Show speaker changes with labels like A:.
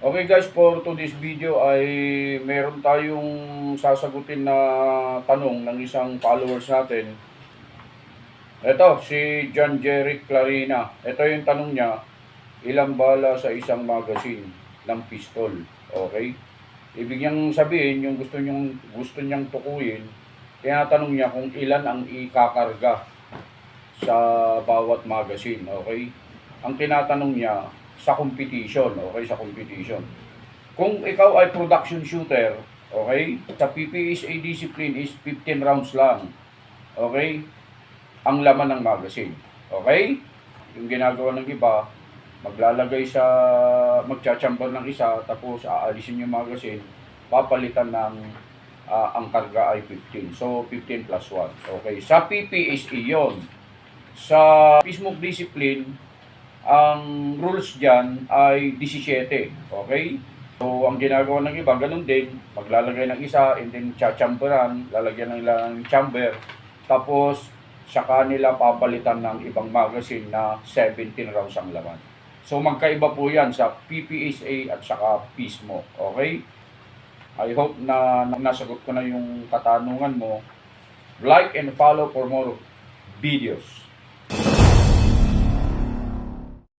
A: Okay guys, for today's video ay meron tayong sasagutin na tanong ng isang followers natin. Ito, si John Jerry Clarina. Ito yung tanong niya, ilang bala sa isang magazine ng pistol? Okay? Ibig niyang sabihin, yung gusto niyang tukuyin, tinatanong niya kung ilan ang ikakarga sa bawat magazine. Okay? Ang tinatanong niya, sa competition, okay, sa competition. Kung ikaw ay production shooter, okay, sa PPSA discipline is 15 rounds lang, okay, ang laman ng magazine, okay? Yung ginagawa ng iba, magcha-chamber ng isa, tapos aalisin yung magazine, papalitan ng ang karga ay 15. So, 15 plus 1. Okay. Sa PPSA yon. Sa Pismok discipline, ang rules dyan ay 17. Okay? So, ang ginagawa ng iba, ganun din. Maglalagay ng isa, and then chachamberan, lalagyan ng ilang chamber. Tapos, saka nila papalitan ng ibang magazine na 17 rounds ang laman. So, magkaiba po yan sa PPSA at saka PISMO. Okay? I hope na nasagot ko na yung katanungan mo. Like and follow for more videos.